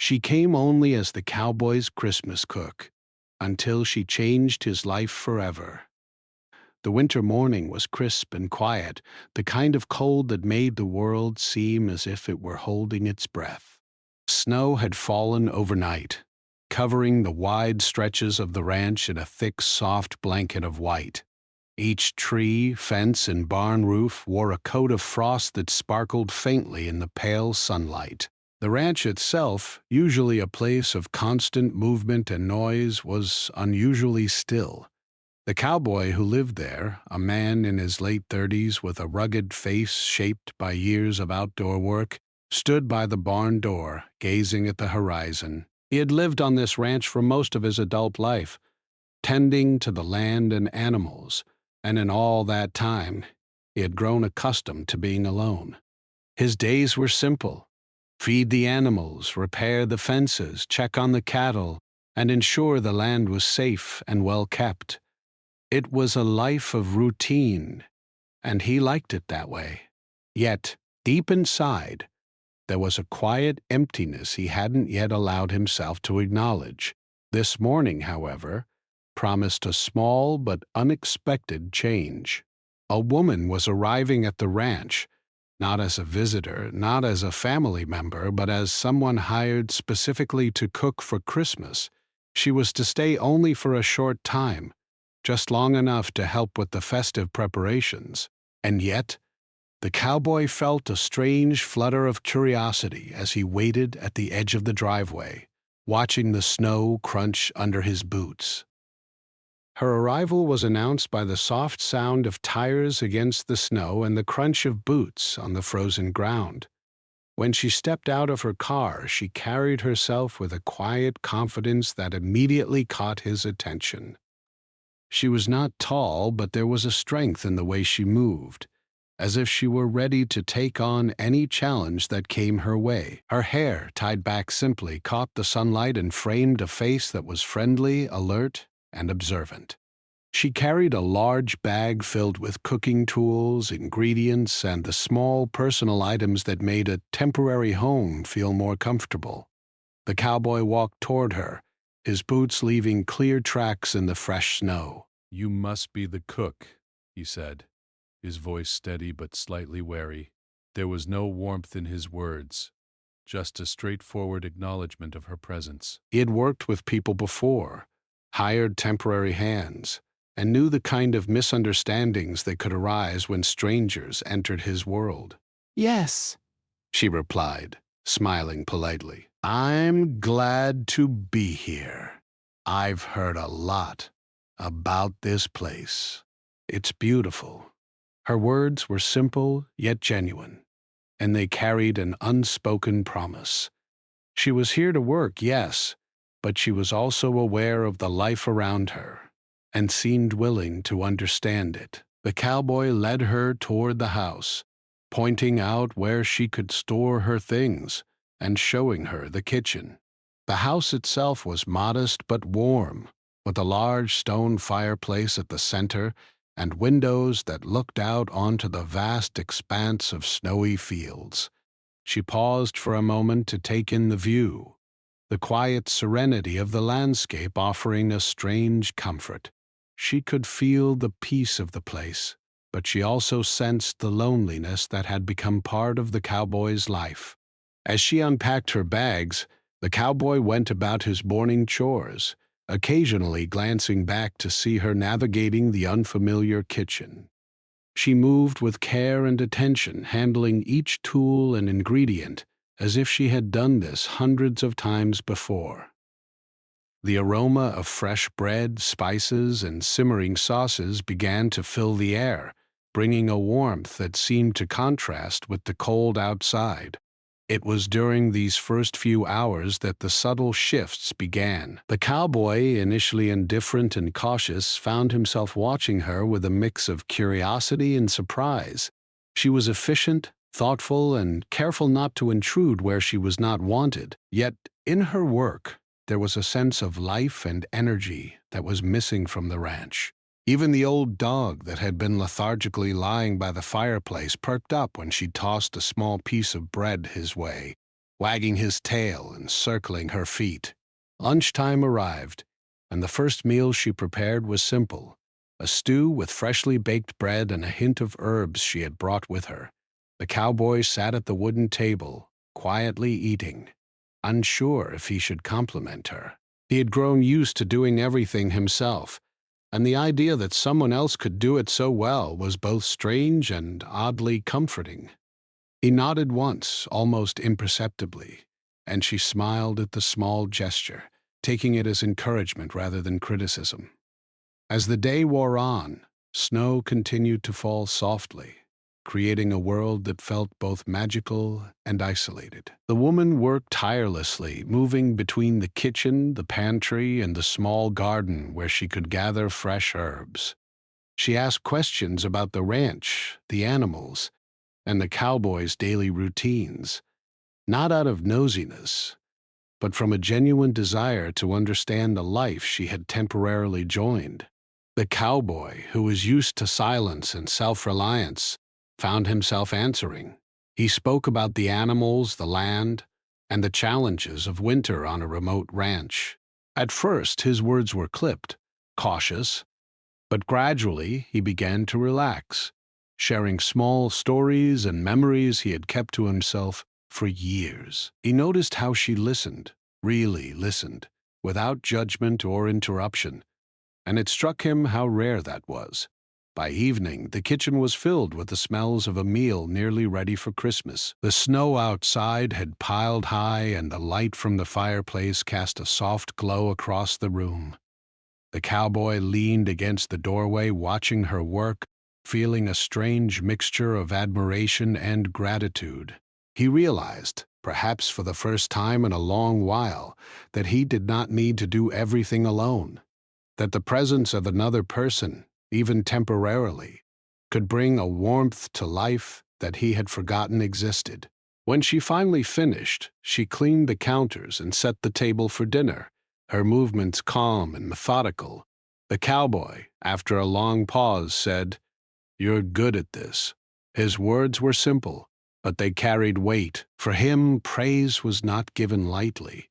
She came only as the cowboy's Christmas cook, until she changed his life forever. The winter morning was crisp and quiet, the kind of cold that made the world seem as if it were holding its breath. Snow had fallen overnight, covering the wide stretches of the ranch in a thick, soft blanket of white. Each tree, fence, and barn roof wore a coat of frost that sparkled faintly in the pale sunlight. The ranch itself, usually a place of constant movement and noise, was unusually still. The cowboy who lived there, a man in his late 30s with a rugged face shaped by years of outdoor work, stood by the barn door, gazing at the horizon. He had lived on this ranch for most of his adult life, tending to the land and animals, and in all that time, he had grown accustomed to being alone. His days were simple: feed the animals, repair the fences, check on the cattle, and ensure the land was safe and well kept. It was a life of routine, and he liked it that way. Yet, deep inside, there was a quiet emptiness he hadn't yet allowed himself to acknowledge. This morning, however, promised a small but unexpected change. A woman was arriving at the ranch, not as a visitor, not as a family member, but as someone hired specifically to cook for Christmas. She was to stay only for a short time, just long enough to help with the festive preparations. And yet, the cowboy felt a strange flutter of curiosity as he waited at the edge of the driveway, watching the snow crunch under his boots. Her arrival was announced by the soft sound of tires against the snow and the crunch of boots on the frozen ground. When she stepped out of her car, she carried herself with a quiet confidence that immediately caught his attention. She was not tall, but there was a strength in the way she moved, as if she were ready to take on any challenge that came her way. Her hair, tied back simply, caught the sunlight and framed a face that was friendly, alert, and observant. She carried a large bag filled with cooking tools, ingredients, and the small personal items that made a temporary home feel more comfortable. The cowboy walked toward her, his boots leaving clear tracks in the fresh snow. "You must be the cook," he said, his voice steady but slightly wary. There was no warmth in his words, just a straightforward acknowledgement of her presence. He had worked with people before, hired temporary hands, and knew the kind of misunderstandings that could arise when strangers entered his world. "Yes," she replied, smiling politely. "I'm glad to be here. I've heard a lot about this place. It's beautiful." Her words were simple yet genuine, and they carried an unspoken promise. She was here to work, yes, but she was also aware of the life around her, and seemed willing to understand it. The cowboy led her toward the house, pointing out where she could store her things, and showing her the kitchen. The house itself was modest but warm, with a large stone fireplace at the center and windows that looked out onto the vast expanse of snowy fields. She paused for a moment to take in the view, the quiet serenity of the landscape offering a strange comfort. She could feel the peace of the place, but she also sensed the loneliness that had become part of the cowboy's life. As she unpacked her bags, the cowboy went about his morning chores, occasionally glancing back to see her navigating the unfamiliar kitchen. She moved with care and attention, handling each tool and ingredient as if she had done this hundreds of times before. The aroma of fresh bread, spices, and simmering sauces began to fill the air, bringing a warmth that seemed to contrast with the cold outside. It was during these first few hours that the subtle shifts began. The cowboy, initially indifferent and cautious, found himself watching her with a mix of curiosity and surprise. She was efficient, thoughtful, and careful not to intrude where she was not wanted. Yet, in her work, there was a sense of life and energy that was missing from the ranch. Even the old dog that had been lethargically lying by the fireplace perked up when she tossed a small piece of bread his way. wagging his tail and circling her feet. Lunchtime arrived, and the first meal she prepared was simple: a stew with freshly baked bread and a hint of herbs she had brought with her. The cowboy sat at the wooden table, quietly eating, unsure if he should compliment her. He had grown used to doing everything himself, and the idea that someone else could do it so well was both strange and oddly comforting. He nodded once, almost imperceptibly, and she smiled at the small gesture, taking it as encouragement rather than criticism. As the day wore on, snow continued to fall softly, creating a world that felt both magical and isolated. The woman worked tirelessly, moving between the kitchen, the pantry, and the small garden where she could gather fresh herbs. She asked questions about the ranch, the animals, and the cowboys' daily routines, not out of nosiness, but from a genuine desire to understand the life she had temporarily joined. The cowboy, who was used to silence and self-reliance, found himself answering. He spoke about the animals, the land, and the challenges of winter on a remote ranch. At first, his words were clipped, cautious, but gradually he began to relax, sharing small stories and memories he had kept to himself for years. He noticed how she listened, really listened, without judgment or interruption, and it struck him how rare that was. By evening, the kitchen was filled with the smells of a meal nearly ready for Christmas. The snow outside had piled high, and the light from the fireplace cast a soft glow across the room. The cowboy leaned against the doorway, watching her work, feeling a strange mixture of admiration and gratitude. He realized, perhaps for the first time in a long while, that he did not need to do everything alone, that the presence of another person, even temporarily, could bring a warmth to life that he had forgotten existed. When she finally finished, she cleaned the counters and set the table for dinner, her movements calm and methodical. The cowboy, after a long pause, said, "You're good at this." His words were simple, but they carried weight. For him, praise was not given lightly,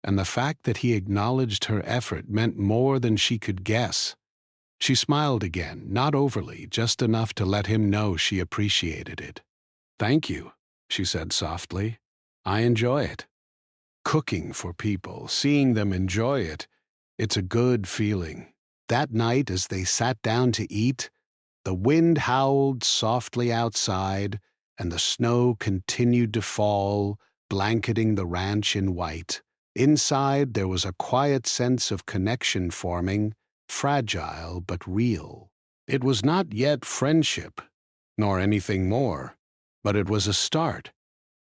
and the fact that he acknowledged her effort meant more than she could guess. She smiled again, not overly, just enough to let him know she appreciated it. "Thank you," she said softly. "I enjoy it. Cooking for people, seeing them enjoy it, it's a good feeling." That night, as they sat down to eat, the wind howled softly outside, and the snow continued to fall, blanketing the ranch in white. Inside, there was a quiet sense of connection forming, fragile but real. It was not yet friendship, nor anything more, but it was a start,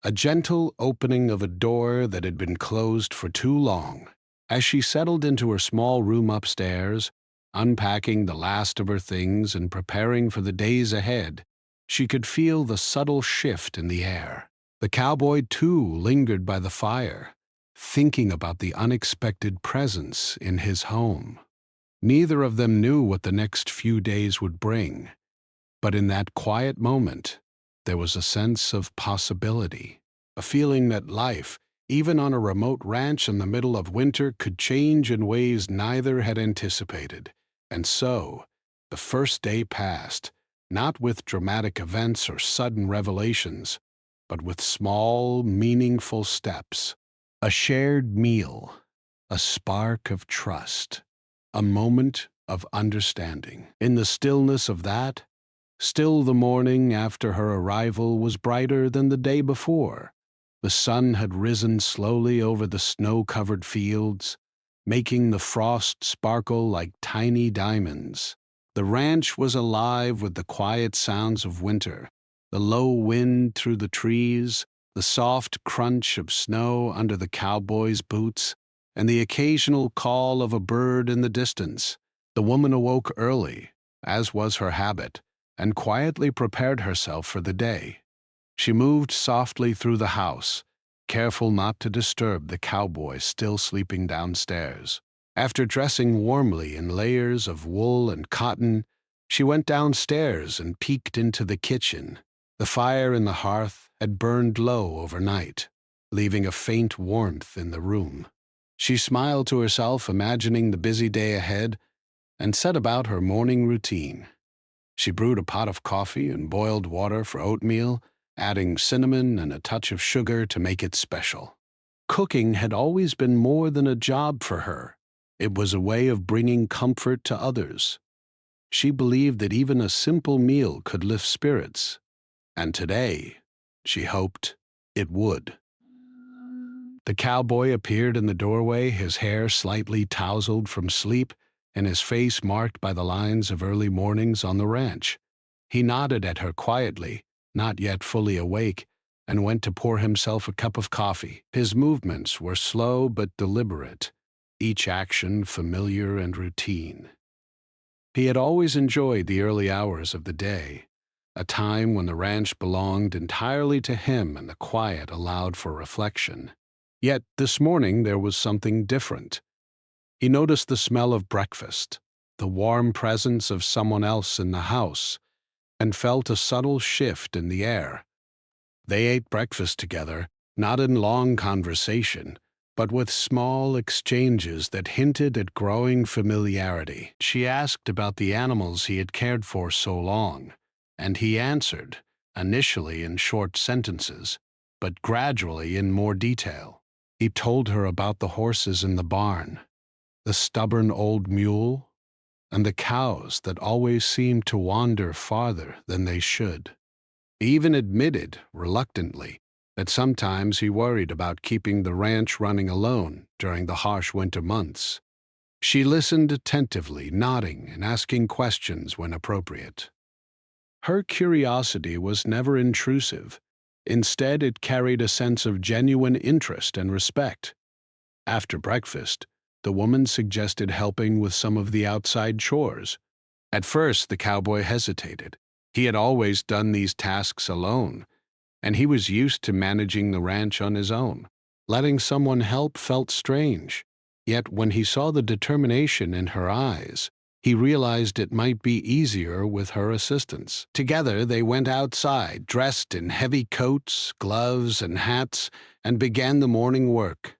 a gentle opening of a door that had been closed for too long. As she settled into her small room upstairs, unpacking the last of her things and preparing for the days ahead, she could feel the subtle shift in the air. The cowboy, too, lingered by the fire, thinking about the unexpected presence in his home. Neither of them knew what the next few days would bring, but in that quiet moment, there was a sense of possibility, a feeling that life, even on a remote ranch in the middle of winter, could change in ways neither had anticipated. And so, the first day passed, not with dramatic events or sudden revelations, but with small, meaningful steps. A shared meal, a spark of trust, a moment of understanding. In the stillness of that, still the morning after her arrival was brighter than the day before. The sun had risen slowly over the snow-covered fields, making the frost sparkle like tiny diamonds. The ranch was alive with the quiet sounds of winter, the low wind through the trees, the soft crunch of snow under the cowboy's boots, and the occasional call of a bird in the distance. The woman awoke early, as was her habit, and quietly prepared herself for the day. She moved softly through the house, careful not to disturb the cowboy still sleeping downstairs. After dressing warmly in layers of wool and cotton, she went downstairs and peeked into the kitchen. The fire in the hearth had burned low overnight, leaving a faint warmth in the room. She smiled to herself, imagining the busy day ahead, and set about her morning routine. She brewed a pot of coffee and boiled water for oatmeal, adding cinnamon and a touch of sugar to make it special. Cooking had always been more than a job for her. It was a way of bringing comfort to others. She believed that even a simple meal could lift spirits, and today, she hoped, it would. The cowboy appeared in the doorway, his hair slightly tousled from sleep and his face marked by the lines of early mornings on the ranch. He nodded at her quietly, not yet fully awake, and went to pour himself a cup of coffee. His movements were slow but deliberate, each action familiar and routine. He had always enjoyed the early hours of the day, a time when the ranch belonged entirely to him and the quiet allowed for reflection. Yet this morning there was something different. He noticed the smell of breakfast, the warm presence of someone else in the house, and felt a subtle shift in the air. They ate breakfast together, not in long conversation, but with small exchanges that hinted at growing familiarity. She asked about the animals he had cared for so long, and he answered, initially in short sentences, but gradually in more detail. He told her about the horses in the barn, the stubborn old mule, and the cows that always seemed to wander farther than they should. He even admitted, reluctantly, that sometimes he worried about keeping the ranch running alone during the harsh winter months. She listened attentively, nodding and asking questions when appropriate. Her curiosity was never intrusive. Instead, it carried a sense of genuine interest and respect. After breakfast, the woman suggested helping with some of the outside chores. At first, the cowboy hesitated. He had always done these tasks alone, and he was used to managing the ranch on his own. Letting someone help felt strange, yet when he saw the determination in her eyes, he realized it might be easier with her assistance. Together they went outside, dressed in heavy coats, gloves, and hats, and began the morning work.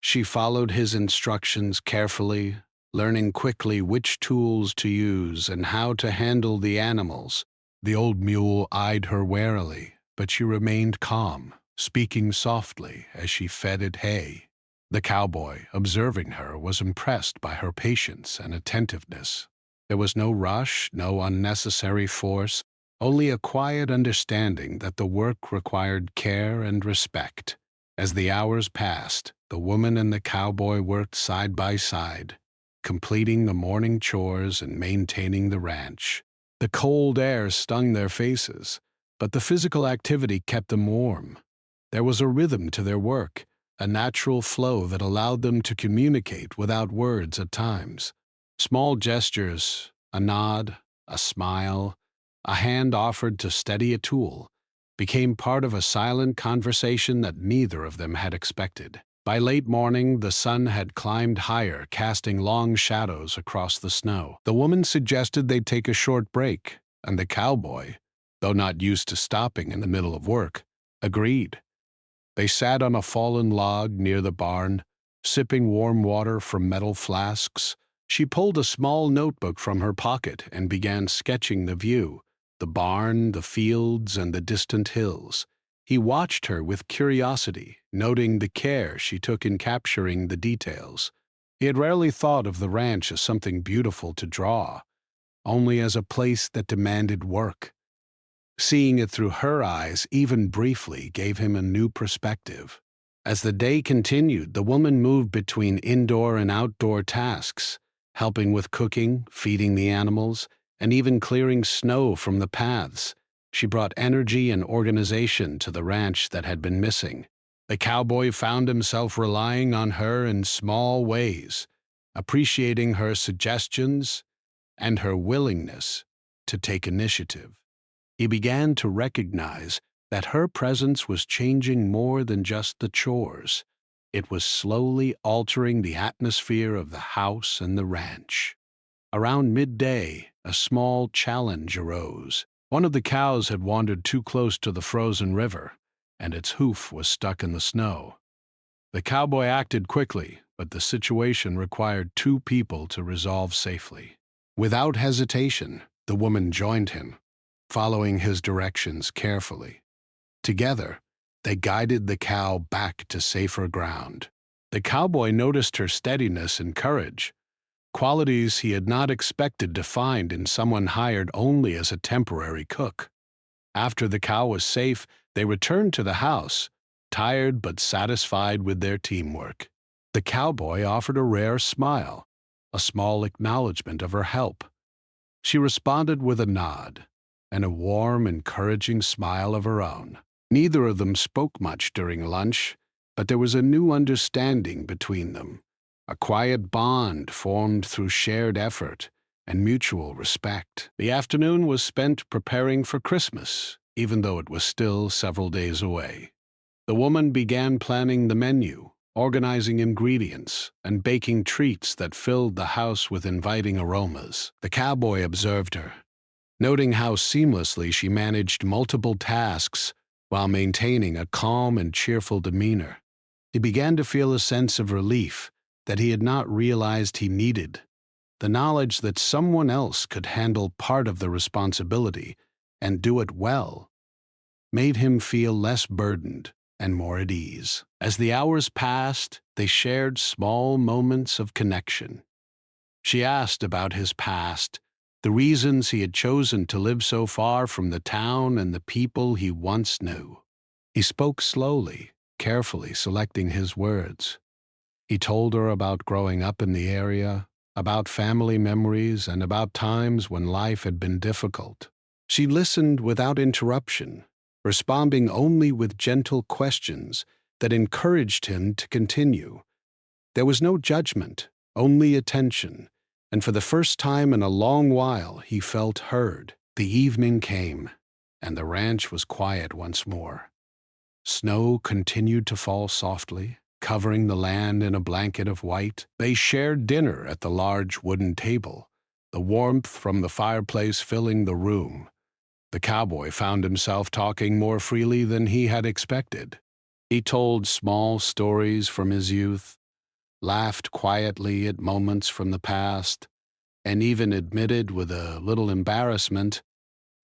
She followed his instructions carefully, learning quickly which tools to use and how to handle the animals. The old mule eyed her warily, but she remained calm, speaking softly as she fed it hay. The cowboy, observing her, was impressed by her patience and attentiveness. There was no rush, no unnecessary force, only a quiet understanding that the work required care and respect. As the hours passed, the woman and the cowboy worked side by side, completing the morning chores and maintaining the ranch. The cold air stung their faces, but the physical activity kept them warm. There was a rhythm to their work, a natural flow that allowed them to communicate without words at times. Small gestures, a nod, a smile, a hand offered to steady a tool, became part of a silent conversation that neither of them had expected. By late morning, the sun had climbed higher, casting long shadows across the snow. The woman suggested they take a short break, and the cowboy, though not used to stopping in the middle of work, agreed. They sat on a fallen log near the barn, sipping warm water from metal flasks. She pulled a small notebook from her pocket and began sketching the view, the barn, the fields, and the distant hills. He watched her with curiosity, noting the care she took in capturing the details. He had rarely thought of the ranch as something beautiful to draw, only as a place that demanded work. Seeing it through her eyes, even briefly, gave him a new perspective. As the day continued, the woman moved between indoor and outdoor tasks, helping with cooking, feeding the animals, and even clearing snow from the paths. She brought energy and organization to the ranch that had been missing. The cowboy found himself relying on her in small ways, appreciating her suggestions and her willingness to take initiative. He began to recognize that her presence was changing more than just the chores. It was slowly altering the atmosphere of the house and the ranch. Around midday, a small challenge arose. One of the cows had wandered too close to the frozen river, and its hoof was stuck in the snow. The cowboy acted quickly, but the situation required two people to resolve safely. Without hesitation, the woman joined him, following his directions carefully. Together, they guided the cow back to safer ground. The cowboy noticed her steadiness and courage, qualities he had not expected to find in someone hired only as a temporary cook. After the cow was safe, they returned to the house, tired but satisfied with their teamwork. The cowboy offered a rare smile, a small acknowledgement of her help. She responded with a nod and a warm, encouraging smile of her own. Neither of them spoke much during lunch, but there was a new understanding between them, a quiet bond formed through shared effort and mutual respect. The afternoon was spent preparing for Christmas, even though it was still several days away. The woman began planning the menu, organizing ingredients, and baking treats that filled the house with inviting aromas. The cowboy observed her, noting how seamlessly she managed multiple tasks while maintaining a calm and cheerful demeanor. He began to feel a sense of relief that he had not realized he needed. The knowledge that someone else could handle part of the responsibility and do it well made him feel less burdened and more at ease. As the hours passed, they shared small moments of connection. She asked about his past, the reasons he had chosen to live so far from the town and the people he once knew. He spoke slowly, carefully selecting his words. He told her about growing up in the area, about family memories, and about times when life had been difficult. She listened without interruption, responding only with gentle questions that encouraged him to continue. There was no judgment, only attention, and for the first time in a long while he felt heard. The evening came, and the ranch was quiet once more. Snow continued to fall softly, covering the land in a blanket of white. They shared dinner at the large wooden table, the warmth from the fireplace filling the room. The cowboy found himself talking more freely than he had expected. He told small stories from his youth, laughed quietly at moments from the past, and even admitted with a little embarrassment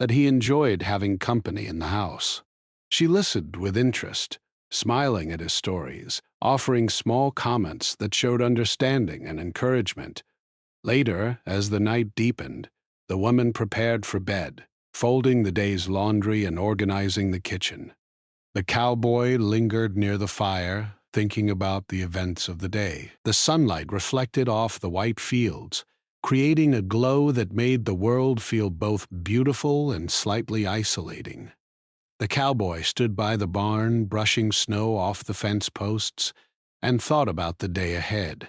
that he enjoyed having company in the house. She listened with interest, smiling at his stories, offering small comments that showed understanding and encouragement. Later, as the night deepened, the woman prepared for bed, folding the day's laundry and organizing the kitchen. The cowboy lingered near the fire, thinking about the events of the day. The sunlight reflected off the white fields, creating a glow that made the world feel both beautiful and slightly isolating. The cowboy stood by the barn, brushing snow off the fence posts, and thought about the day ahead.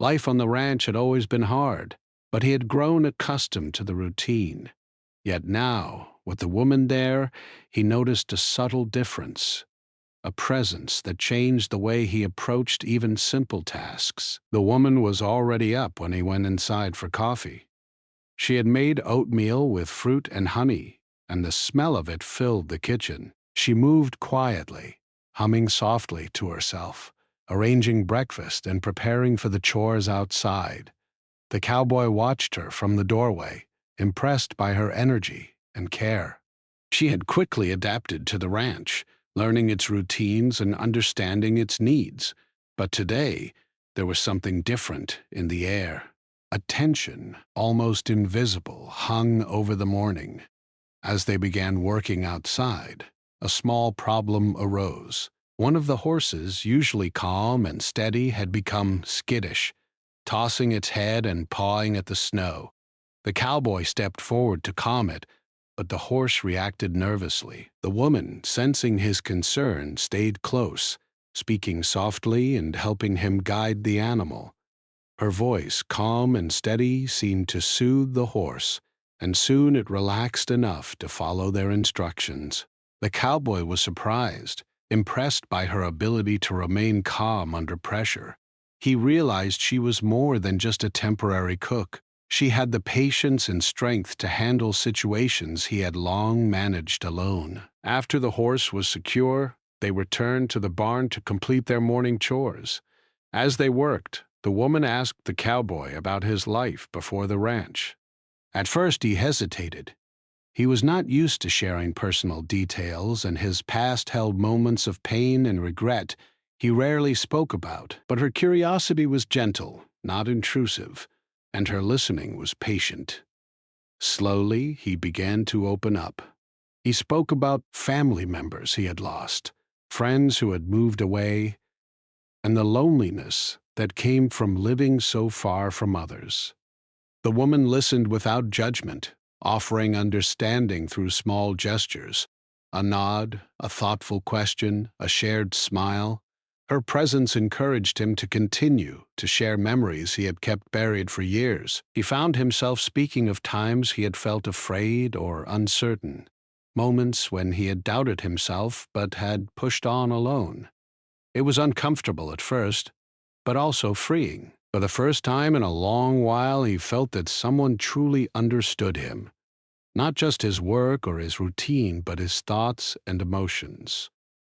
Life on the ranch had always been hard, but he had grown accustomed to the routine. Yet now, with the woman there, he noticed a subtle difference, a presence that changed the way he approached even simple tasks. The woman was already up when he went inside for coffee. She had made oatmeal with fruit and honey, and the smell of it filled the kitchen. She moved quietly, humming softly to herself, arranging breakfast and preparing for the chores outside. The cowboy watched her from the doorway, impressed by her energy and care. She had quickly adapted to the ranch, learning its routines and understanding its needs. But today, there was something different in the air. A tension, almost invisible, hung over the morning. As they began working outside, a small problem arose. One of the horses, usually calm and steady, had become skittish, tossing its head and pawing at the snow. The cowboy stepped forward to calm it, but the horse reacted nervously. The woman, sensing his concern, stayed close, speaking softly and helping him guide the animal. Her voice, calm and steady, seemed to soothe the horse, and soon it relaxed enough to follow their instructions. The cowboy was surprised, impressed by her ability to remain calm under pressure. He realized she was more than just a temporary cook. She had the patience and strength to handle situations he had long managed alone. After the horse was secure, they returned to the barn to complete their morning chores. As they worked, the woman asked the cowboy about his life before the ranch. At first, he hesitated. He was not used to sharing personal details, and his past held moments of pain and regret he rarely spoke about. But her curiosity was gentle, not intrusive, and her listening was patient. Slowly, he began to open up. He spoke about family members he had lost, friends who had moved away, and the loneliness that came from living so far from others. The woman listened without judgment, offering understanding through small gestures, a nod, a thoughtful question, a shared smile. Her presence encouraged him to continue to share memories he had kept buried for years. He found himself speaking of times he had felt afraid or uncertain, moments when he had doubted himself but had pushed on alone. It was uncomfortable at first, but also freeing. For the first time in a long while, he felt that someone truly understood him. Not just his work or his routine, but his thoughts and emotions.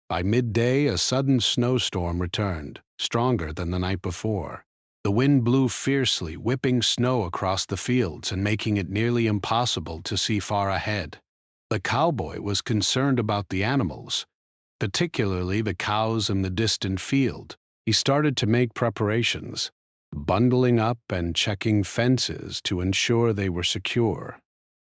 By midday, a sudden snowstorm returned, stronger than the night before. The wind blew fiercely, whipping snow across the fields and making it nearly impossible to see far ahead. The cowboy was concerned about the animals, particularly the cows in the distant field. He started to make preparations, bundling up and checking fences to ensure they were secure.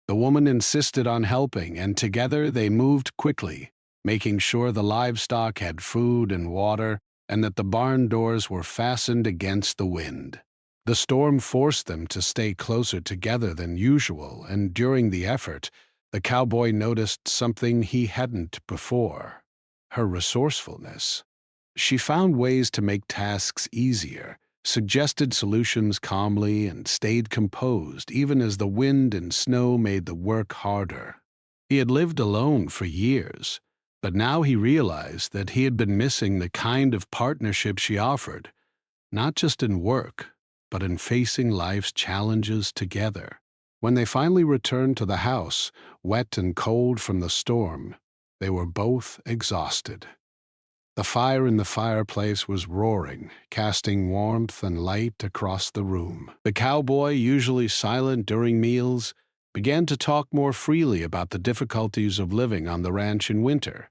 The woman insisted on helping, and together they moved quickly, making sure the livestock had food and water and that the barn doors were fastened against the wind. The storm forced them to stay closer together than usual, and during the effort, the cowboy noticed something he hadn't before: her resourcefulness. She found ways to make tasks easier, suggested solutions calmly, and stayed composed even as the wind and snow made the work harder. He had lived alone for years, but now he realized that he had been missing the kind of partnership she offered, not just in work, but in facing life's challenges together. When they finally returned to the house, wet and cold from the storm, they were both exhausted. The fire in the fireplace was roaring, casting warmth and light across the room. The cowboy, usually silent during meals, began to talk more freely about the difficulties of living on the ranch in winter.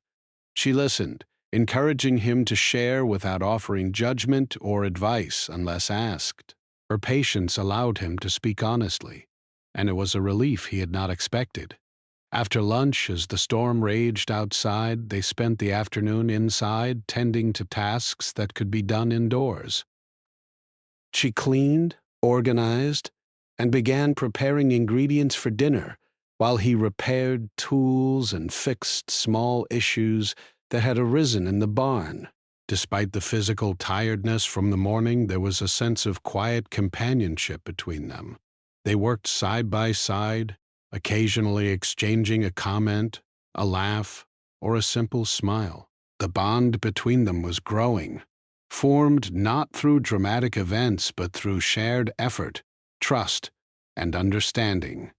She listened, encouraging him to share without offering judgment or advice unless asked. Her patience allowed him to speak honestly, and it was a relief he had not expected. After lunch, as the storm raged outside, they spent the afternoon inside, tending to tasks that could be done indoors. She cleaned, organized, and began preparing ingredients for dinner, while he repaired tools and fixed small issues that had arisen in the barn. Despite the physical tiredness from the morning, there was a sense of quiet companionship between them. They worked side by side, occasionally exchanging a comment, a laugh, or a simple smile. The bond between them was growing, formed not through dramatic events but through shared effort, trust, and understanding.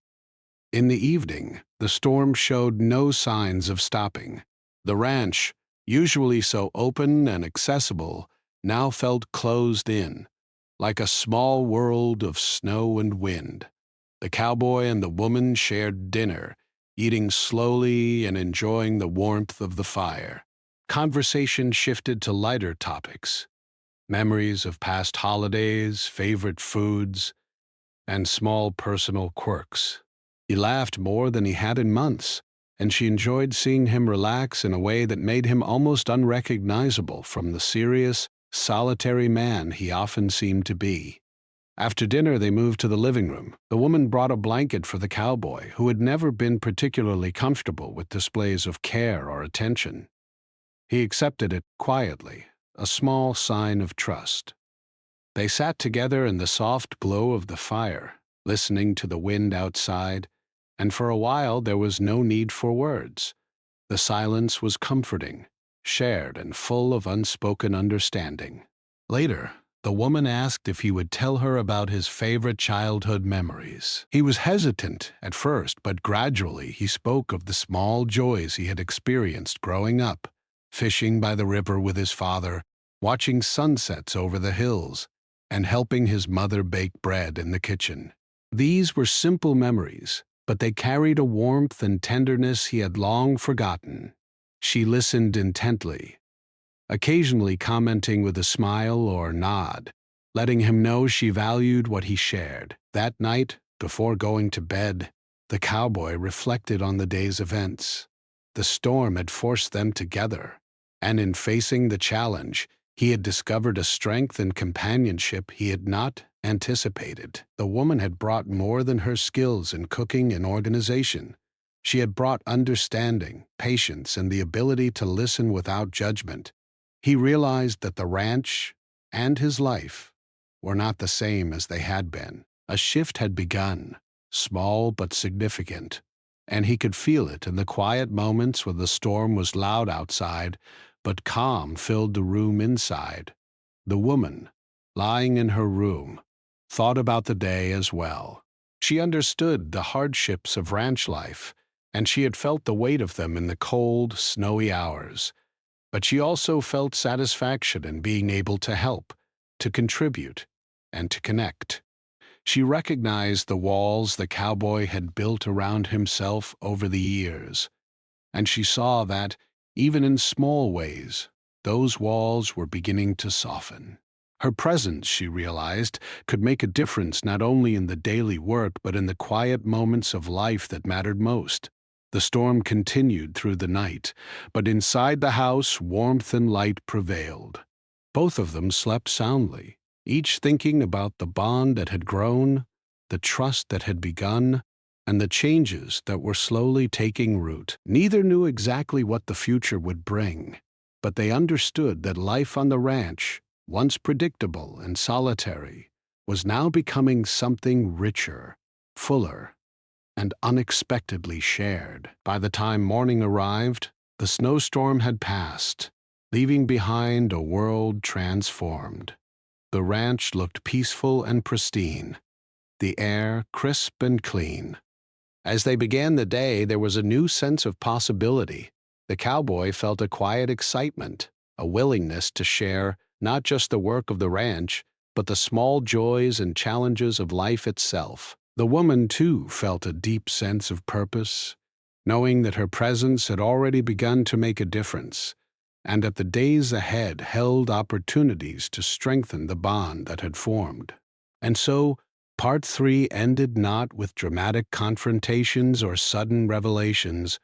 In the evening, the storm showed no signs of stopping. The ranch, usually so open and accessible, now felt closed in, like a small world of snow and wind. The cowboy and the woman shared dinner, eating slowly and enjoying the warmth of the fire. Conversation shifted to lighter topics: memories of past holidays, favorite foods, and small personal quirks. He laughed more than he had in months, and she enjoyed seeing him relax in a way that made him almost unrecognizable from the serious, solitary man he often seemed to be. After dinner, they moved to the living room. The woman brought a blanket for the cowboy, who had never been particularly comfortable with displays of care or attention. He accepted it quietly, a small sign of trust. They sat together in the soft glow of the fire, listening to the wind outside, and for a while there was no need for words. The silence was comforting, shared, and full of unspoken understanding. Later, the woman asked if he would tell her about his favorite childhood memories. He was hesitant at first, but gradually he spoke of the small joys he had experienced growing up, fishing by the river with his father, watching sunsets over the hills, and helping his mother bake bread in the kitchen. These were simple memories, but they carried a warmth and tenderness he had long forgotten. She listened intently, occasionally commenting with a smile or nod, letting him know she valued what he shared. That night, before going to bed, the cowboy reflected on the day's events. The storm had forced them together, and in facing the challenge, he had discovered a strength and companionship he had not anticipated. The woman had brought more than her skills in cooking and organization. She had brought understanding, patience, and the ability to listen without judgment. He realized that the ranch and his life were not the same as they had been. A shift had begun, small but significant, and he could feel it in the quiet moments when the storm was loud outside, but calm filled the room inside. The woman, lying in her room, thought about the day as well. She understood the hardships of ranch life, and she had felt the weight of them in the cold, snowy hours. But she also felt satisfaction in being able to help, to contribute, and to connect. She recognized the walls the cowboy had built around himself over the years, and she saw that, even in small ways, those walls were beginning to soften. Her presence, she realized, could make a difference not only in the daily work but in the quiet moments of life that mattered most. The storm continued through the night, but inside the house warmth and light prevailed. Both of them slept soundly, each thinking about the bond that had grown, the trust that had begun, and the changes that were slowly taking root. Neither knew exactly what the future would bring, but they understood that life on the ranch, once predictable and solitary, was now becoming something richer, fuller, and unexpectedly shared. By the time morning arrived, the snowstorm had passed, leaving behind a world transformed. The ranch looked peaceful and pristine, the air crisp and clean. As they began the day, there was a new sense of possibility. The cowboy felt a quiet excitement, a willingness to share not just the work of the ranch, but the small joys and challenges of life itself. The woman, too, felt a deep sense of purpose, knowing that her presence had already begun to make a difference, and that the days ahead held opportunities to strengthen the bond that had formed. And so, Part 3 ended not with dramatic confrontations or sudden revelations,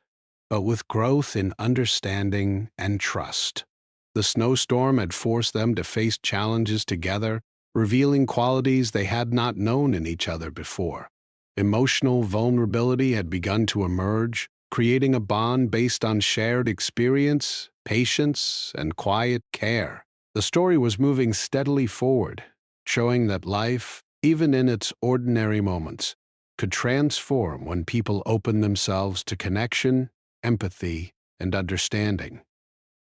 but with growth in understanding and trust. The snowstorm had forced them to face challenges together, revealing qualities they had not known in each other before. Emotional vulnerability had begun to emerge, creating a bond based on shared experience, patience, and quiet care. The story was moving steadily forward, showing that life, even in its ordinary moments, could transform when people opened themselves to connection, empathy, and understanding.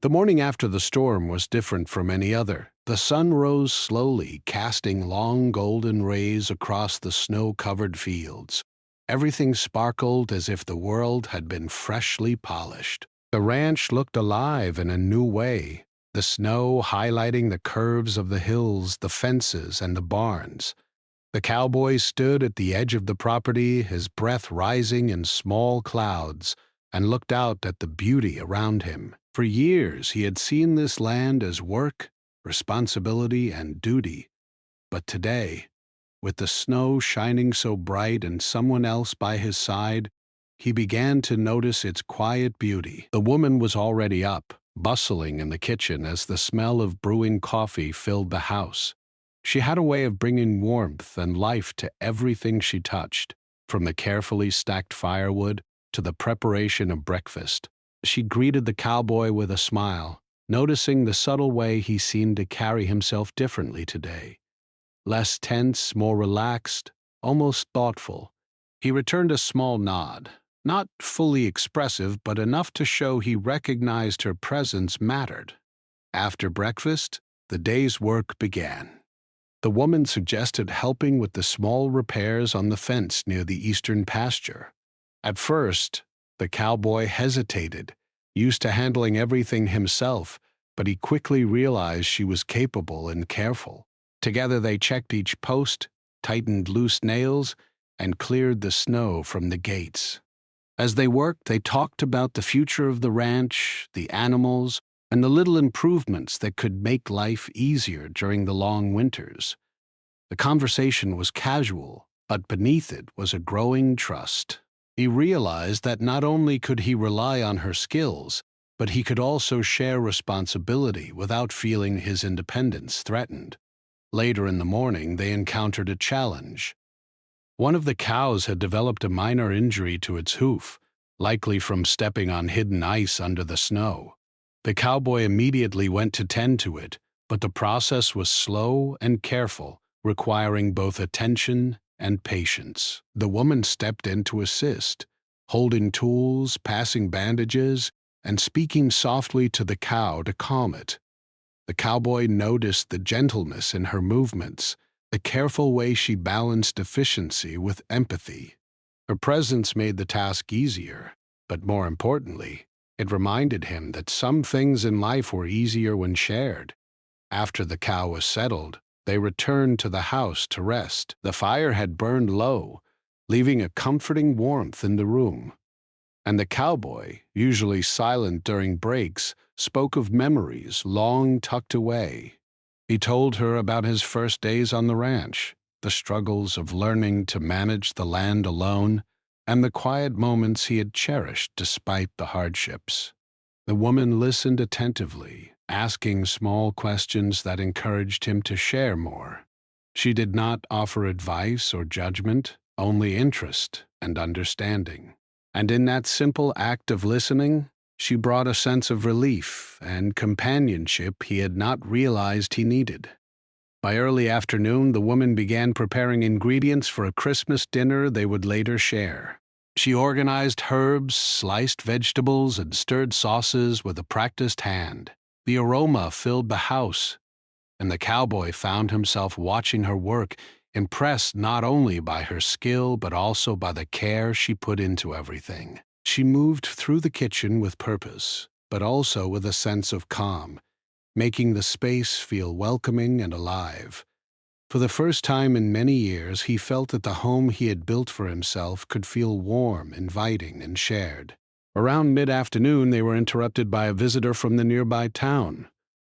The morning after the storm was different from any other. The sun rose slowly, casting long golden rays across the snow-covered fields. Everything sparkled as if the world had been freshly polished. The ranch looked alive in a new way, the snow highlighting the curves of the hills, the fences, and the barns. The cowboy stood at the edge of the property, his breath rising in small clouds, and looked out at the beauty around him. For years he had seen this land as work, responsibility, and duty. But today, with the snow shining so bright and someone else by his side, he began to notice its quiet beauty. The woman was already up, bustling in the kitchen as the smell of brewing coffee filled the house. She had a way of bringing warmth and life to everything she touched, from the carefully stacked firewood to the preparation of breakfast. She greeted the cowboy with a smile, noticing the subtle way he seemed to carry himself differently today. Less tense, more relaxed, almost thoughtful. He returned a small nod, not fully expressive, but enough to show he recognized her presence mattered. After breakfast, the day's work began. The woman suggested helping with the small repairs on the fence near the eastern pasture. At first, the cowboy hesitated, used to handling everything himself, but he quickly realized she was capable and careful. Together they checked each post, tightened loose nails, and cleared the snow from the gates. As they worked, they talked about the future of the ranch, the animals, and the little improvements that could make life easier during the long winters. The conversation was casual, but beneath it was a growing trust. He realized that not only could he rely on her skills, but he could also share responsibility without feeling his independence threatened. Later in the morning, they encountered a challenge. One of the cows had developed a minor injury to its hoof, likely from stepping on hidden ice under the snow. The cowboy immediately went to tend to it, but the process was slow and careful, requiring both attention and patience. The woman stepped in to assist, holding tools, passing bandages, and speaking softly to the cow to calm it. The cowboy noticed the gentleness in her movements, the careful way she balanced efficiency with empathy. Her presence made the task easier, but more importantly, it reminded him that some things in life were easier when shared. After the cow was settled, they returned to the house to rest. The fire had burned low, leaving a comforting warmth in the room. And the cowboy, usually silent during breaks, spoke of memories long tucked away. He told her about his first days on the ranch, the struggles of learning to manage the land alone, and the quiet moments he had cherished despite the hardships. The woman listened attentively, asking small questions that encouraged him to share more. She did not offer advice or judgment, only interest and understanding. And in that simple act of listening, she brought a sense of relief and companionship he had not realized he needed. By early afternoon, the woman began preparing ingredients for a Christmas dinner they would later share. She organized herbs, sliced vegetables, and stirred sauces with a practiced hand. The aroma filled the house, and the cowboy found himself watching her work, impressed not only by her skill but also by the care she put into everything. She moved through the kitchen with purpose, but also with a sense of calm, making the space feel welcoming and alive. For the first time in many years, he felt that the home he had built for himself could feel warm, inviting, and shared. Around mid-afternoon, they were interrupted by a visitor from the nearby town,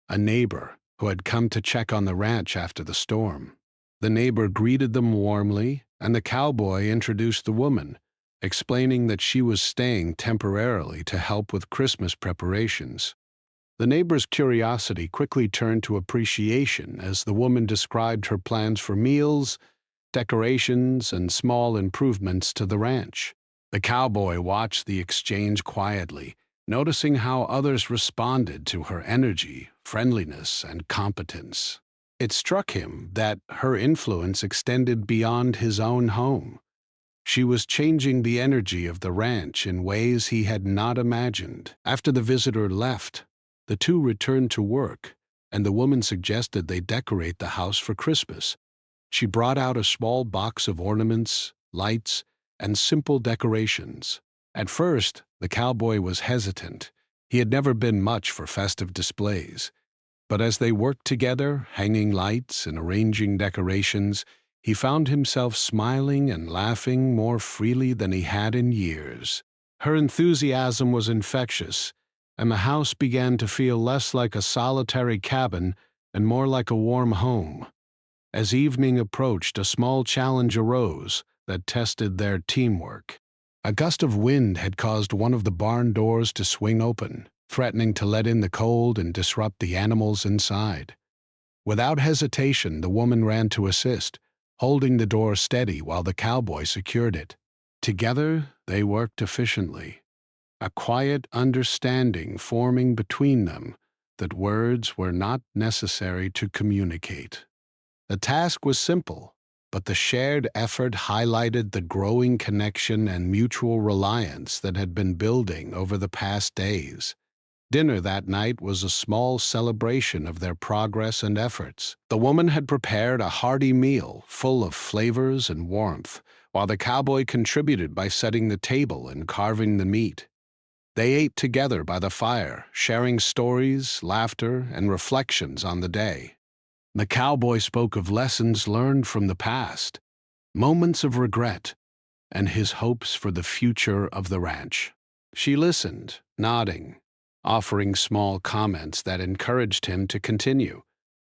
a neighbor who had come to check on the ranch after the storm. The neighbor greeted them warmly, and the cowboy introduced the woman, explaining that she was staying temporarily to help with Christmas preparations. The neighbor's curiosity quickly turned to appreciation as the woman described her plans for meals, decorations, and small improvements to the ranch. The cowboy watched the exchange quietly, noticing how others responded to her energy, friendliness, and competence. It struck him that her influence extended beyond his own home. She was changing the energy of the ranch in ways he had not imagined. After the visitor left, the two returned to work, and the woman suggested they decorate the house for Christmas. She brought out a small box of ornaments, lights, and simple decorations. At first, the cowboy was hesitant. He had never been much for festive displays. But as they worked together, hanging lights and arranging decorations, he found himself smiling and laughing more freely than he had in years. Her enthusiasm was infectious, and the house began to feel less like a solitary cabin and more like a warm home. As evening approached, a small challenge arose that tested their teamwork. A gust of wind had caused one of the barn doors to swing open, threatening to let in the cold and disrupt the animals inside. Without hesitation, the woman ran to assist, holding the door steady while the cowboy secured it. Together, they worked efficiently, a quiet understanding forming between them that words were not necessary to communicate. The task was simple, but the shared effort highlighted the growing connection and mutual reliance that had been building over the past days. Dinner that night was a small celebration of their progress and efforts. The woman had prepared a hearty meal full of flavors and warmth, while the cowboy contributed by setting the table and carving the meat. They ate together by the fire, sharing stories, laughter, and reflections on the day. The cowboy spoke of lessons learned from the past, moments of regret, and his hopes for the future of the ranch. She listened, nodding, offering small comments that encouraged him to continue,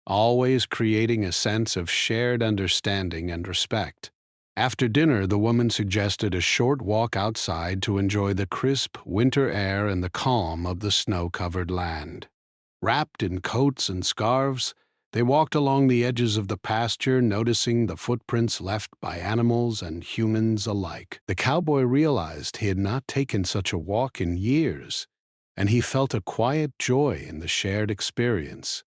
always creating a sense of shared understanding and respect. After dinner, the woman suggested a short walk outside to enjoy the crisp winter air and the calm of the snow-covered land. Wrapped in coats and scarves, they walked along the edges of the pasture, noticing the footprints left by animals and humans alike. The cowboy realized he had not taken such a walk in years, and he felt a quiet joy in the shared experience.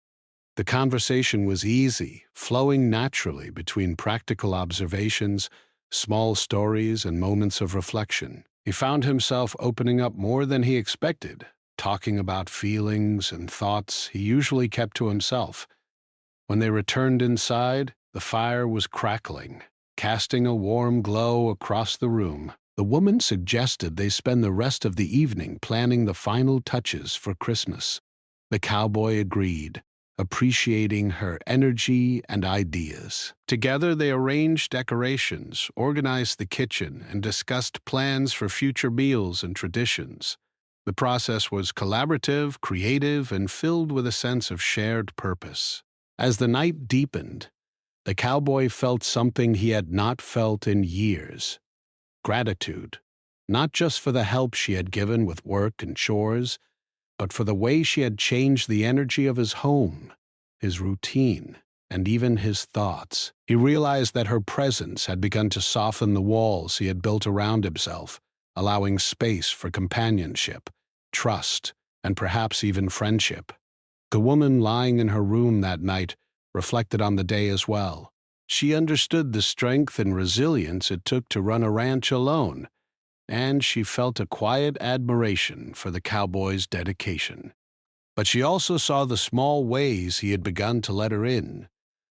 The conversation was easy, flowing naturally between practical observations, small stories, and moments of reflection. He found himself opening up more than he expected, talking about feelings and thoughts he usually kept to himself. When they returned inside, the fire was crackling, casting a warm glow across the room. The woman suggested they spend the rest of the evening planning the final touches for Christmas. The cowboy agreed, appreciating her energy and ideas. Together, they arranged decorations, organized the kitchen, and discussed plans for future meals and traditions. The process was collaborative, creative, and filled with a sense of shared purpose. As the night deepened, the cowboy felt something he had not felt in years: gratitude, not just for the help she had given with work and chores, but for the way she had changed the energy of his home, his routine, and even his thoughts. He realized that her presence had begun to soften the walls he had built around himself, allowing space for companionship, trust, and perhaps even friendship. The woman lying in her room that night reflected on the day as well. She understood the strength and resilience it took to run a ranch alone, and she felt a quiet admiration for the cowboy's dedication. But she also saw the small ways he had begun to let her in,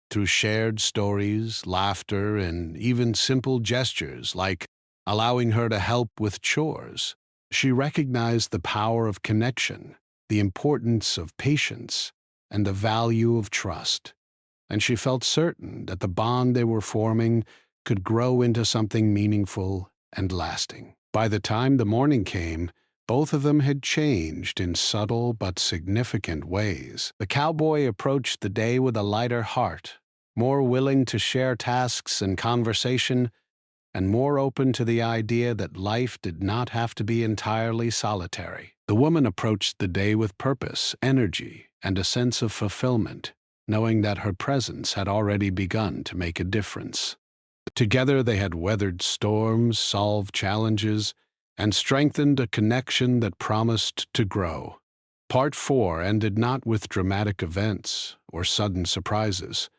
through shared stories, laughter, and even simple gestures like allowing her to help with chores. She recognized the power of connection, the importance of patience, and the value of trust, and she felt certain that the bond they were forming could grow into something meaningful and lasting. By the time the morning came, both of them had changed in subtle but significant ways. The cowboy approached the day with a lighter heart, more willing to share tasks and conversation, and more open to the idea that life did not have to be entirely solitary. The woman approached the day with purpose, energy, and a sense of fulfillment, knowing that her presence had already begun to make a difference. Together they had weathered storms, solved challenges, and strengthened a connection that promised to grow. Part 4 ended not with dramatic events or sudden surprises,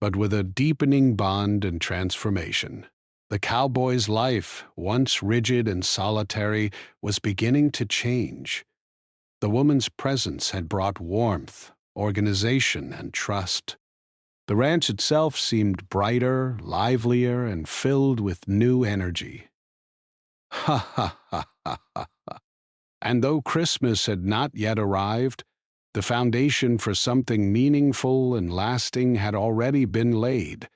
but with a deepening bond and transformation. The cowboy's life, once rigid and solitary, was beginning to change. The woman's presence had brought warmth, organization, and trust. The ranch itself seemed brighter, livelier, and filled with new energy. Ha ha ha ha ha. And though Christmas had not yet arrived, the foundation for something meaningful and lasting had already been laid,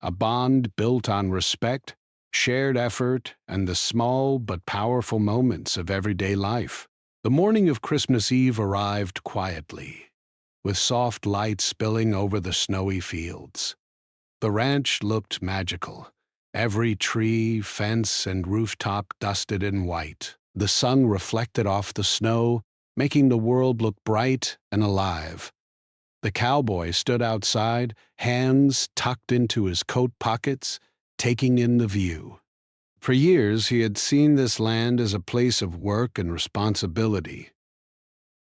a bond built on respect, shared effort, and the small but powerful moments of everyday life. The morning of Christmas Eve arrived quietly, with soft light spilling over the snowy fields. The ranch looked magical, every tree, fence, and rooftop dusted in white. The sun reflected off the snow, making the world look bright and alive. The cowboy stood outside, hands tucked into his coat pockets, taking in the view. For years he had seen this land as a place of work and responsibility.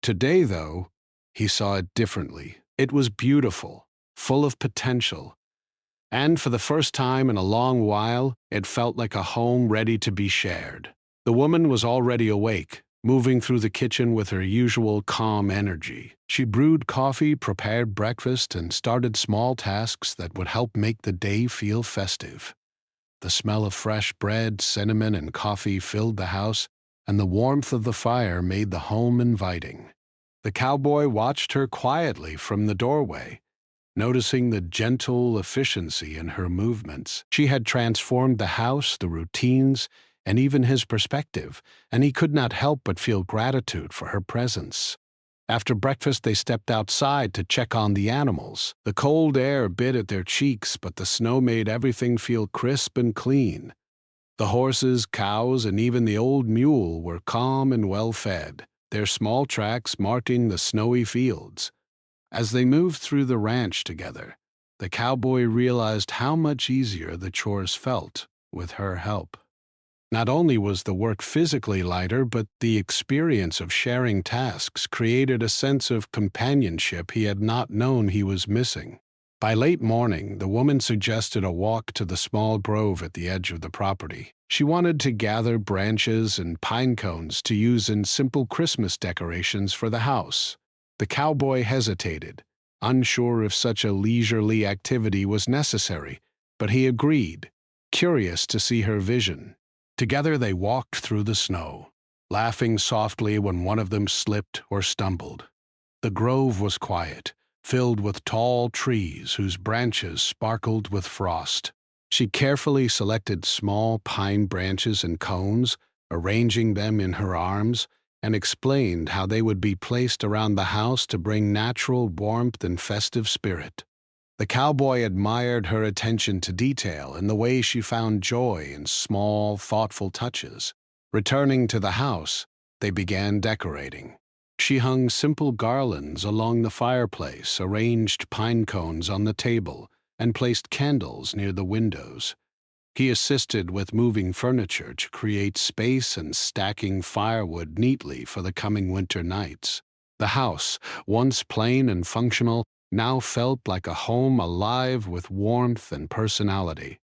Today, though, he saw it differently. It was beautiful, full of potential, and for the first time in a long while, it felt like a home ready to be shared. The woman was already awake, moving through the kitchen with her usual calm energy. She brewed coffee, prepared breakfast, and started small tasks that would help make the day feel festive. The smell of fresh bread, cinnamon, and coffee filled the house, and the warmth of the fire made the home inviting. The cowboy watched her quietly from the doorway, noticing the gentle efficiency in her movements. She had transformed the house, the routines, and even his perspective, and he could not help but feel gratitude for her presence. After breakfast, they stepped outside to check on the animals. The cold air bit at their cheeks, but the snow made everything feel crisp and clean. The horses, cows, and even the old mule were calm and well-fed, their small tracks marking the snowy fields. As they moved through the ranch together, the cowboy realized how much easier the chores felt with her help. Not only was the work physically lighter, but the experience of sharing tasks created a sense of companionship he had not known he was missing. By late morning, the woman suggested a walk to the small grove at the edge of the property. She wanted to gather branches and pine cones to use in simple Christmas decorations for the house. The cowboy hesitated, unsure if such a leisurely activity was necessary, but he agreed, curious to see her vision. Together they walked through the snow, laughing softly when one of them slipped or stumbled. The grove was quiet, filled with tall trees whose branches sparkled with frost. She carefully selected small pine branches and cones, arranging them in her arms, and explained how they would be placed around the house to bring natural warmth and festive spirit. The cowboy admired her attention to detail and the way she found joy in small, thoughtful touches. Returning to the house, they began decorating. She hung simple garlands along the fireplace, arranged pine cones on the table, and placed candles near the windows. He assisted with moving furniture to create space and stacking firewood neatly for the coming winter nights. The house, once plain and functional, now felt like a home alive with warmth and personality.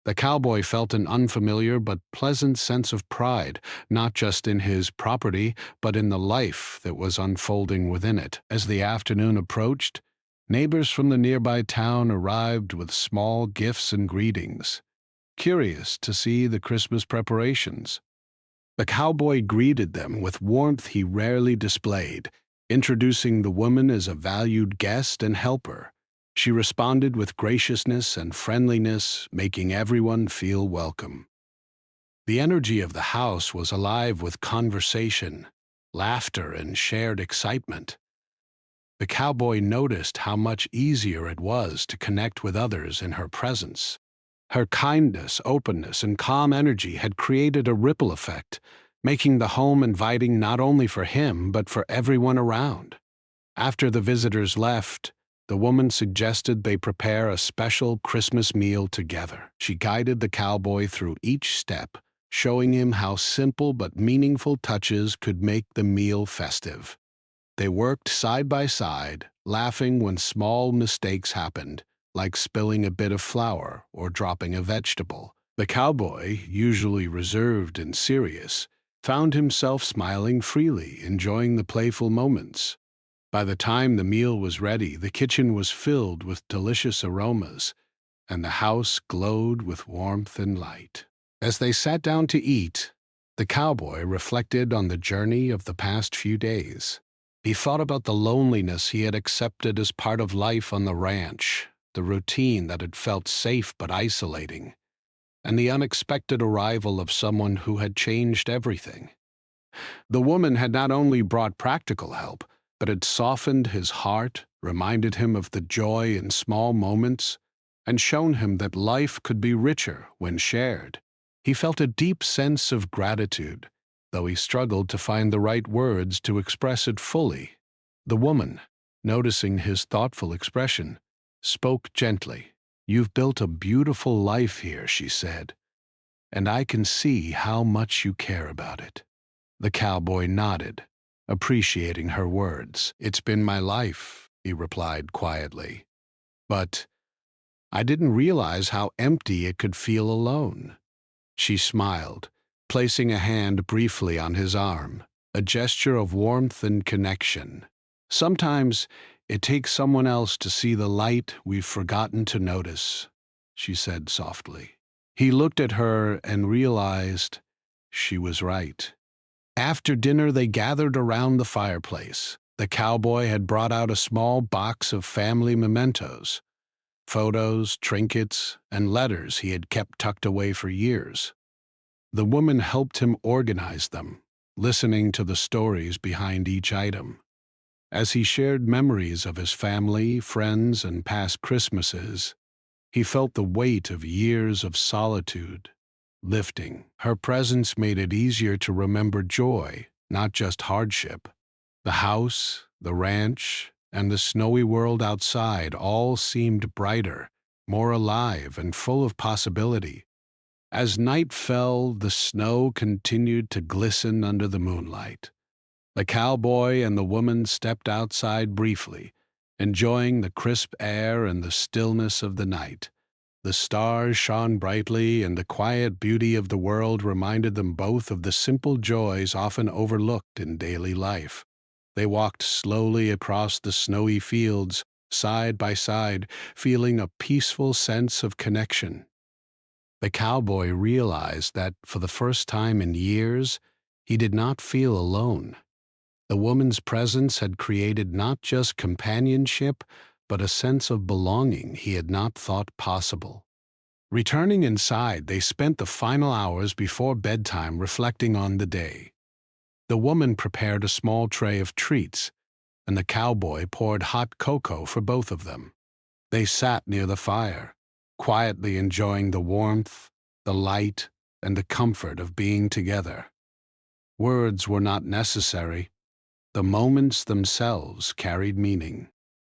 The cowboy felt an unfamiliar but pleasant sense of pride, not just in his property, but in the life that was unfolding within it. As the afternoon approached, neighbors from the nearby town arrived with small gifts and greetings, curious to see the Christmas preparations. The cowboy greeted them with warmth he rarely displayed, introducing the woman as a valued guest and helper. She responded with graciousness and friendliness, making everyone feel welcome. The energy of the house was alive with conversation, laughter, and shared excitement. The cowboy noticed how much easier it was to connect with others in her presence. Her kindness, openness, and calm energy had created a ripple effect, making the home inviting not only for him but for everyone around. After the visitors left, the woman suggested they prepare a special Christmas meal together. She guided the cowboy through each step, showing him how simple but meaningful touches could make the meal festive. They worked side by side, laughing when small mistakes happened, like spilling a bit of flour or dropping a vegetable. The cowboy, usually reserved and serious, found himself smiling freely, enjoying the playful moments. By the time the meal was ready, the kitchen was filled with delicious aromas, and the house glowed with warmth and light. As they sat down to eat, the cowboy reflected on the journey of the past few days. He thought about the loneliness he had accepted as part of life on the ranch, the routine that had felt safe but isolating, and the unexpected arrival of someone who had changed everything. The woman had not only brought practical help, but had softened his heart, reminded him of the joy in small moments, and shown him that life could be richer when shared. He felt a deep sense of gratitude, though he struggled to find the right words to express it fully. The woman, noticing his thoughtful expression, spoke gently. "You've built a beautiful life here," she said, "and I can see how much you care about it." The cowboy nodded, appreciating her words. "It's been my life," he replied quietly. "But I didn't realize how empty it could feel alone." She smiled, placing a hand briefly on his arm, a gesture of warmth and connection. "Sometimes it takes someone else to see the light we've forgotten to notice," she said softly. He looked at her and realized she was right. After dinner, they gathered around the fireplace. The cowboy had brought out a small box of family mementos, photos, trinkets, and letters he had kept tucked away for years. The woman helped him organize them, listening to the stories behind each item. As he shared memories of his family, friends, and past Christmases, he felt the weight of years of solitude lifting. Her presence made it easier to remember joy, not just hardship. The house, the ranch, and the snowy world outside all seemed brighter, more alive, and full of possibility. As night fell, the snow continued to glisten under the moonlight. The cowboy and the woman stepped outside briefly, enjoying the crisp air and the stillness of the night. The stars shone brightly, and the quiet beauty of the world reminded them both of the simple joys often overlooked in daily life. They walked slowly across the snowy fields, side by side, feeling a peaceful sense of connection. The cowboy realized that, for the first time in years, he did not feel alone. The woman's presence had created not just companionship, but a sense of belonging he had not thought possible. Returning inside, they spent the final hours before bedtime reflecting on the day. The woman prepared a small tray of treats, and the cowboy poured hot cocoa for both of them. They sat near the fire, quietly enjoying the warmth, the light, and the comfort of being together. Words were not necessary. The moments themselves carried meaning.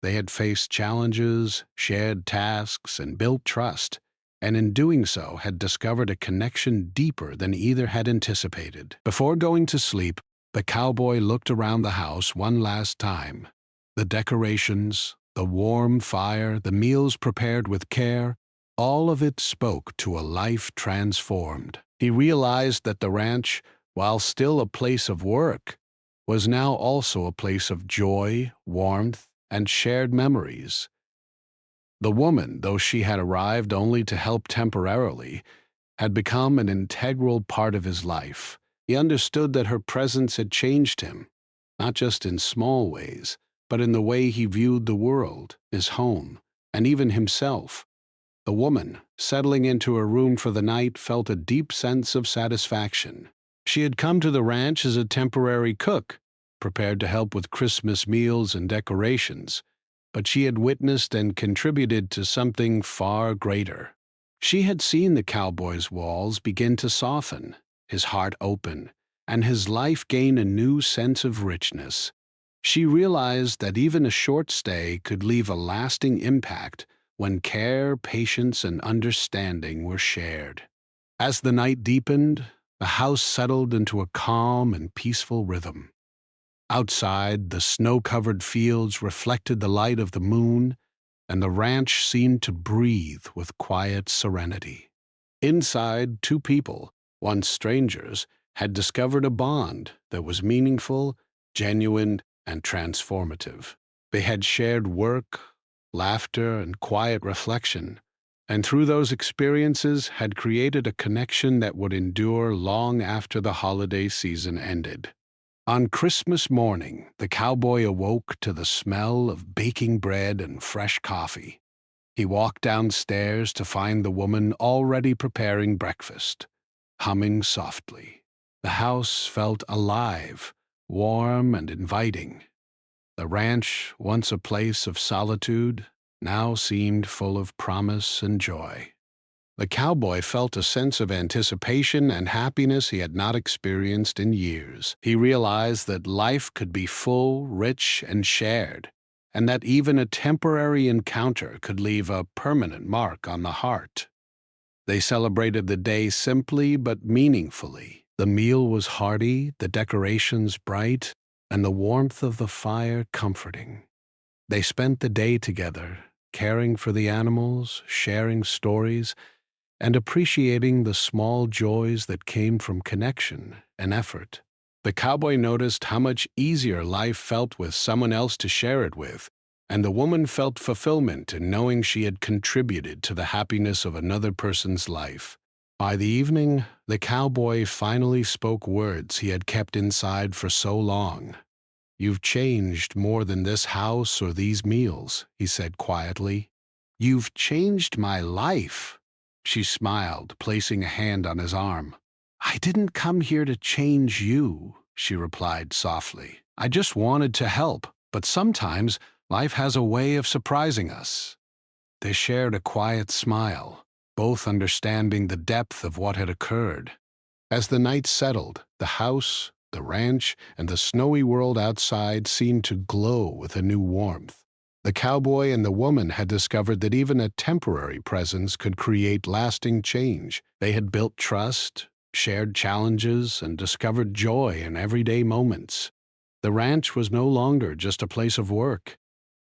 They had faced challenges, shared tasks, and built trust, and in doing so had discovered a connection deeper than either had anticipated. Before going to sleep, the cowboy looked around the house one last time. The decorations, the warm fire, the meals prepared with care, all of it spoke to a life transformed. He realized that the ranch, while still a place of work, was now also a place of joy, warmth, and shared memories. The woman, though she had arrived only to help temporarily, had become an integral part of his life. He understood that her presence had changed him, not just in small ways, but in the way he viewed the world, his home, and even himself. The woman, settling into her room for the night, felt a deep sense of satisfaction. She had come to the ranch as a temporary cook, prepared to help with Christmas meals and decorations, but she had witnessed and contributed to something far greater. She had seen the cowboy's walls begin to soften, his heart open, and his life gain a new sense of richness. She realized that even a short stay could leave a lasting impact when care, patience, and understanding were shared. As the night deepened, the house settled into a calm and peaceful rhythm. Outside, the snow-covered fields reflected the light of the moon, and the ranch seemed to breathe with quiet serenity. Inside, two people, once strangers, had discovered a bond that was meaningful, genuine, and transformative. They had shared work, laughter, and quiet reflection, and through those experiences had created a connection that would endure long after the holiday season ended. On Christmas morning, the cowboy awoke to the smell of baking bread and fresh coffee. He walked downstairs to find the woman already preparing breakfast, humming softly. The house felt alive, warm, and inviting. The ranch, once a place of solitude, now seemed full of promise and joy. The cowboy felt a sense of anticipation and happiness he had not experienced in years. He realized that life could be full, rich, and shared, and that even a temporary encounter could leave a permanent mark on the heart. They celebrated the day simply but meaningfully. The meal was hearty, the decorations bright, and the warmth of the fire comforting. They spent the day together, caring for the animals, sharing stories, and appreciating the small joys that came from connection and effort. The cowboy noticed how much easier life felt with someone else to share it with, and the woman felt fulfillment in knowing she had contributed to the happiness of another person's life. By the evening, the cowboy finally spoke words he had kept inside for so long. "You've changed more than this house or these meals," he said quietly. "You've changed my life." She smiled, placing a hand on his arm. "I didn't come here to change you," she replied softly. "I just wanted to help, but sometimes life has a way of surprising us." They shared a quiet smile, both understanding the depth of what had occurred. As the night settled, the house, the ranch, and the snowy world outside seemed to glow with a new warmth. The cowboy and the woman had discovered that even a temporary presence could create lasting change. They had built trust, shared challenges, and discovered joy in everyday moments. The ranch was no longer just a place of work.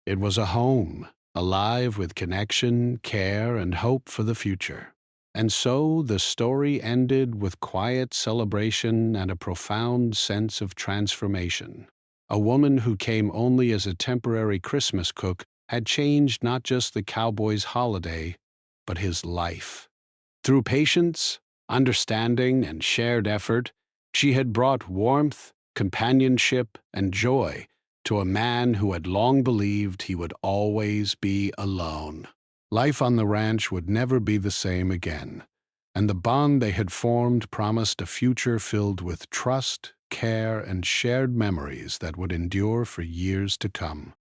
It was a home, alive with connection, care, and hope for the future. And so the story ended with quiet celebration and a profound sense of transformation. A woman who came only as a temporary Christmas cook had changed not just the cowboy's holiday, but his life. Through patience, understanding, and shared effort, she had brought warmth, companionship, and joy to a man who had long believed he would always be alone. Life on the ranch would never be the same again, and the bond they had formed promised a future filled with trust, care, and shared memories that would endure for years to come.